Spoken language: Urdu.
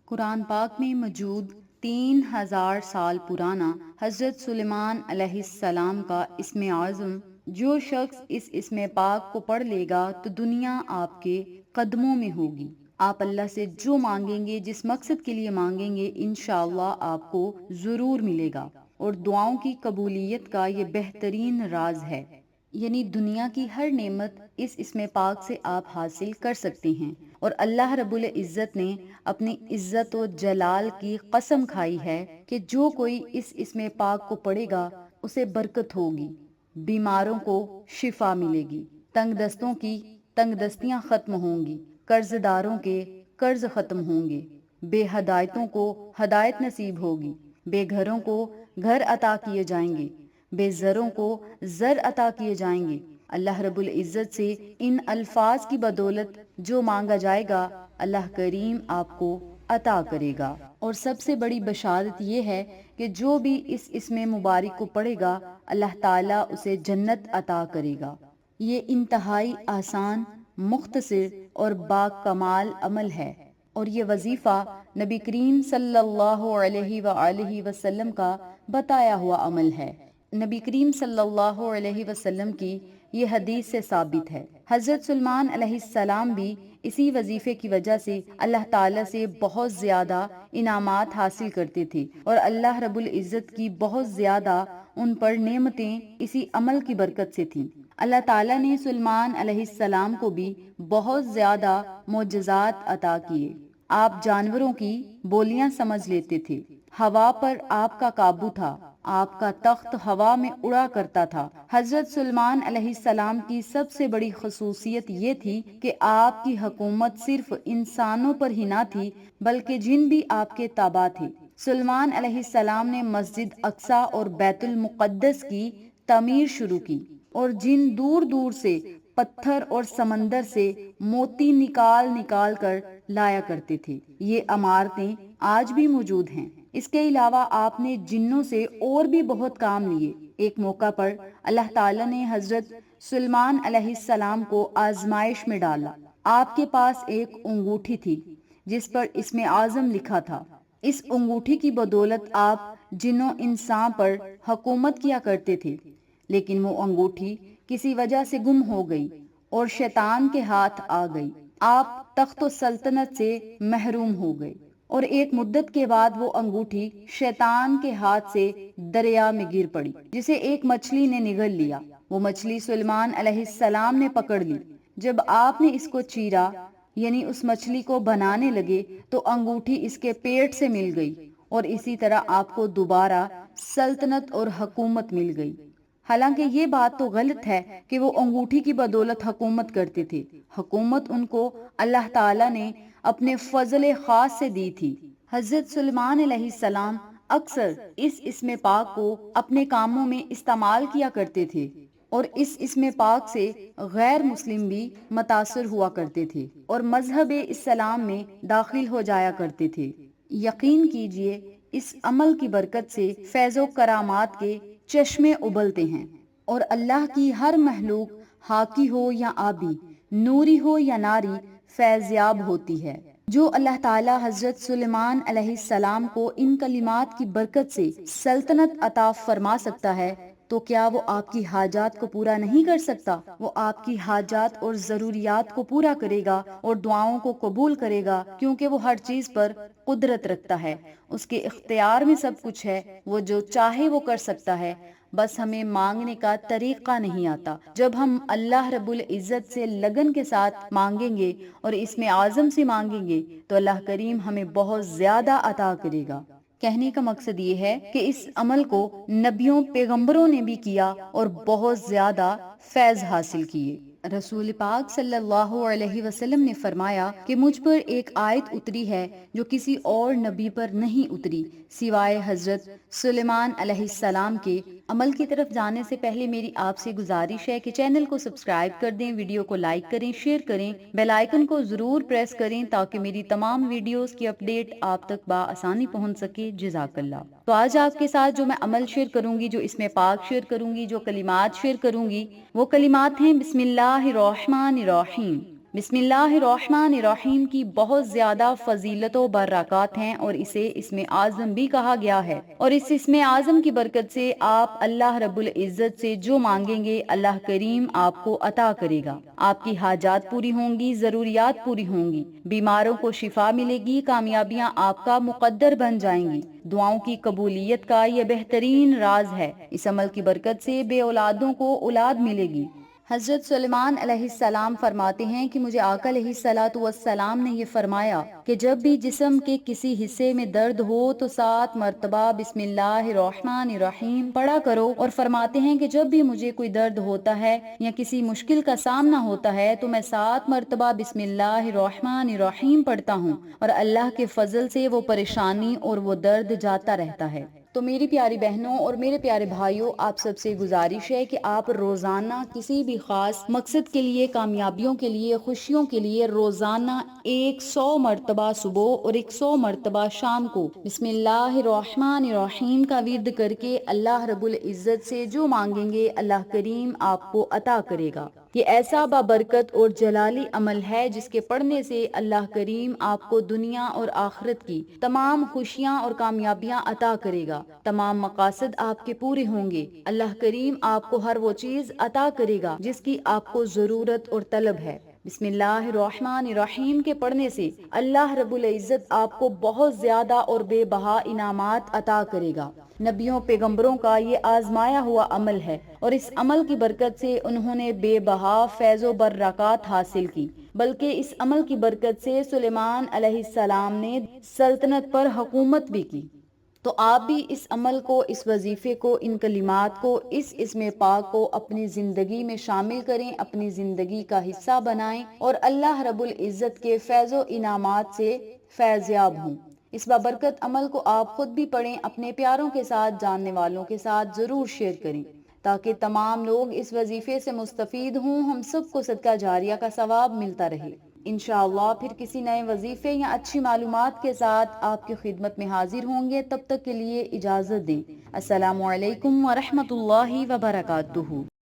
قرآن پاک میں موجود 3000 سال پرانا حضرت سلیمان علیہ السلام کا اسم اعظم، جو شخص اس اسم پاک کو پڑھ لے گا تو دنیا آپ کے قدموں میں ہوگی۔ آپ اللہ سے جو مانگیں گے، جس مقصد کے لیے مانگیں گے، انشاءاللہ آپ کو ضرور ملے گا۔ اور دعاؤں کی قبولیت کا یہ بہترین راز ہے، یعنی دنیا کی ہر نعمت اس اسم پاک سے آپ حاصل کر سکتے ہیں۔ اور اللہ رب العزت نے اپنی عزت و جلال کی قسم کھائی ہے کہ جو کوئی اس اسم پاک کو پڑھے گا اسے برکت ہوگی، بیماروں کو شفا ملے گی، تنگ دستوں کی تنگ دستیاں ختم ہوں گی، قرض داروں کے قرض ختم ہوں گے، بے ہدایتوں کو ہدایت نصیب ہوگی، بے گھروں کو گھر عطا کیے جائیں گے، بے زروں کو زر عطا کیے جائیں گے۔ اللہ رب العزت سے ان الفاظ کی بدولت جو مانگا جائے گا، اللہ کریم آپ کو عطا کرے گا۔ اور سب سے بڑی بشارت یہ ہے کہ جو بھی اس اسم مبارک کو پڑھے گا، اللہ تعالیٰ اسے جنت عطا کرے گا۔ یہ انتہائی آسان، مختصر اور با کمال عمل ہے، اور یہ وظیفہ نبی کریم صلی اللہ علیہ وآلہ وسلم کا بتایا ہوا عمل ہے۔ نبی کریم صلی اللہ علیہ وسلم کی یہ حدیث سے ثابت ہے۔ حضرت سلیمان علیہ السلام بھی اسی وظیفے کی وجہ سے اللہ تعالیٰ سے بہت زیادہ انعامات حاصل کرتے تھے، اور اللہ رب العزت کی بہت زیادہ ان پر نعمتیں اسی عمل کی برکت سے تھیں۔ اللہ تعالیٰ نے سلیمان علیہ السلام کو بھی بہت زیادہ معجزات عطا کیے۔ آپ جانوروں کی بولیاں سمجھ لیتے تھے، ہوا پر آپ کا قابو تھا، آپ کا تخت ہوا میں اڑا کرتا تھا۔ حضرت سلیمان علیہ السلام کی سب سے بڑی خصوصیت یہ تھی کہ آپ کی حکومت صرف انسانوں پر ہی نہ تھی بلکہ جن بھی آپ کے تابع تھے۔ سلیمان علیہ السلام نے مسجد اقصی اور بیت المقدس کی تعمیر شروع کی، اور جن دور دور سے پتھر اور سمندر سے موتی نکال نکال کر لایا کرتے تھے، یہ عمارتیں آج بھی موجود ہیں۔ اس کے علاوہ آپ نے جنوں سے اور بھی بہت کام لیے۔ ایک موقع پر اللہ تعالیٰ نے حضرت سلیمان علیہ السلام کو آزمائش میں ڈالا۔ آپ کے پاس ایک انگوٹھی تھی جس پر اسم اعظم لکھا تھا۔ اس انگوٹھی کی بدولت آپ جنوں انسان پر حکومت کیا کرتے تھے، لیکن وہ انگوٹھی کسی وجہ سے گم ہو گئی اور شیطان کے ہاتھ آ گئی۔ آپ تخت و سلطنت سے محروم ہو گئے، اور ایک مدت کے بعد وہ انگوٹھی شیطان کے ہاتھ سے دریا میں گر پڑی، جسے ایک مچھلی نے نگل لیا۔ وہ مچھلی سلیمان علیہ السلام نے پکڑ لی۔ جب آپ نے اس کو چیرا، یعنی اس مچھلی کو بنانے لگے، تو انگوٹھی اس کے پیٹ سے مل گئی، اور اسی طرح آپ کو دوبارہ سلطنت اور حکومت مل گئی۔ حالانکہ یہ بات تو غلط ہے کہ وہ انگوٹھی کی بدولت حکومت کرتے تھے۔ حکومت ان کو اللہ تعالیٰ نے اپنے فضل خاص سے دی تھی۔ حضرت سلیمان علیہ السلام اکثر اس اسم پاک کو اپنے کاموں میں استعمال کیا کرتے تھے، اور اس اسم پاک سے غیر مسلم بھی متاثر ہوا کرتے تھے اور مذہب اسلام میں داخل ہو جایا کرتے تھے۔ یقین کیجئے، اس عمل کی برکت سے فیض و کرامات کے چشمے ابلتے ہیں، اور اللہ کی ہر مخلوق، خاکی ہو یا آبی، نوری ہو یا ناری، فیضیاب ہوتی ہے۔ جو اللہ تعالیٰ حضرت سلیمان علیہ السلام کو ان کلمات کی برکت سے سلطنت عطا فرما سکتا ہے، تو کیا وہ آپ کی حاجات کو پورا نہیں کر سکتا؟ وہ آپ کی حاجات اور ضروریات کو پورا کرے گا اور دعاؤں کو قبول کرے گا، کیونکہ وہ ہر چیز پر قدرت رکھتا ہے، اس کے اختیار میں سب کچھ ہے، وہ جو چاہے وہ کر سکتا ہے۔ بس ہمیں مانگنے کا طریقہ نہیں آتا۔ جب ہم اللہ رب العزت سے لگن کے ساتھ مانگیں گے اور اسم اعظم سے مانگیں گے تو اللہ کریم ہمیں بہت زیادہ عطا کرے گا۔ کہنے کا مقصد یہ ہے کہ اس عمل کو نبیوں پیغمبروں نے بھی کیا اور بہت زیادہ فیض حاصل کیے۔ رسول پاک صلی اللہ علیہ وسلم نے فرمایا کہ مجھ پر ایک آیت اتری ہے جو کسی اور نبی پر نہیں اتری سوائے حضرت سلیمان علیہ السلام کے۔ عمل کی طرف جانے سے پہلے میری آپ سے گزارش ہے کہ چینل کو سبسکرائب کر دیں، ویڈیو کو لائک کریں، شیئر کریں، بیل آئیکن کو ضرور پریس کریں تاکہ میری تمام ویڈیوز کی اپڈیٹ آپ تک بآسانی پہنچ سکے۔ جزاک اللہ۔ تو آج آپ کے ساتھ جو میں عمل شیئر کروں گی، جو اسم پاک شیئر کروں گی، جو کلمات شیئر کروں گی، وہ کلمات ہیں: بسم اللہ الرحمن الرحیم، بسم اللہ الرحمن الرحیم کی بہت زیادہ فضیلت و برکات ہیں اور اسے اسم اعظم بھی کہا گیا ہے، اور اس اسم اعظم کی برکت سے آپ اللہ رب العزت سے جو مانگیں گے اللہ کریم آپ کو عطا کرے گا۔ آپ کی حاجات پوری ہوں گی، ضروریات پوری ہوں گی، بیماروں کو شفا ملے گی، کامیابیاں آپ کا مقدر بن جائیں گی۔ دعاؤں کی قبولیت کا یہ بہترین راز ہے۔ اس عمل کی برکت سے بے اولادوں کو اولاد ملے گی۔ حضرت سلیمان علیہ السلام فرماتے ہیں کہ مجھے آقا علیہ السلام نے یہ فرمایا کہ جب بھی جسم کے کسی حصے میں درد ہو تو 7 مرتبہ بسم اللہ الرحمن الرحیم پڑھا کرو، اور فرماتے ہیں کہ جب بھی مجھے کوئی درد ہوتا ہے یا کسی مشکل کا سامنا ہوتا ہے تو میں 7 مرتبہ بسم اللہ الرحمن الرحیم پڑھتا ہوں، اور اللہ کے فضل سے وہ پریشانی اور وہ درد جاتا رہتا ہے۔ تو میری پیاری بہنوں اور میرے پیارے بھائیوں، آپ سب سے گزارش ہے کہ آپ روزانہ کسی بھی خاص مقصد کے لیے، کامیابیوں کے لیے، خوشیوں کے لیے روزانہ 100 مرتبہ صبح اور 100 مرتبہ شام کو بسم اللہ الرحمن الرحیم کا ورد کر کے اللہ رب العزت سے جو مانگیں گے اللہ کریم آپ کو عطا کرے گا۔ یہ ایسا بابرکت اور جلالی عمل ہے جس کے پڑھنے سے اللہ کریم آپ کو دنیا اور آخرت کی تمام خوشیاں اور کامیابیاں عطا کرے گا، تمام مقاصد آپ کے پورے ہوں گے۔ اللہ کریم آپ کو ہر وہ چیز عطا کرے گا جس کی آپ کو ضرورت اور طلب ہے۔ بسم اللہ الرحمن الرحیم کے پڑھنے سے اللہ رب العزت آپ کو بہت زیادہ اور بے بہا انعامات عطا کرے گا۔ نبیوں پیغمبروں کا یہ آزمایا ہوا عمل ہے، اور اس عمل کی برکت سے انہوں نے بے بہا فیض و برکات حاصل کی، بلکہ اس عمل کی برکت سے سلیمان علیہ السلام نے سلطنت پر حکومت بھی کی۔ تو آپ بھی اس عمل کو، اس وظیفے کو، ان کلمات کو، اس اسم پاک کو اپنی زندگی میں شامل کریں، اپنی زندگی کا حصہ بنائیں، اور اللہ رب العزت کے فیض و انعامات سے فیض یاب ہوں۔ اس بابرکت عمل کو آپ خود بھی پڑھیں، اپنے پیاروں کے ساتھ، جاننے والوں کے ساتھ ضرور شیئر کریں تاکہ تمام لوگ اس وظیفے سے مستفید ہوں، ہم سب کو صدقہ جاریہ کا ثواب ملتا رہے۔ انشاءاللہ پھر کسی نئے وظیفے یا اچھی معلومات کے ساتھ آپ کی خدمت میں حاضر ہوں گے، تب تک کے لیے اجازت دیں۔ السلام علیکم ورحمۃ اللہ وبرکاتہ۔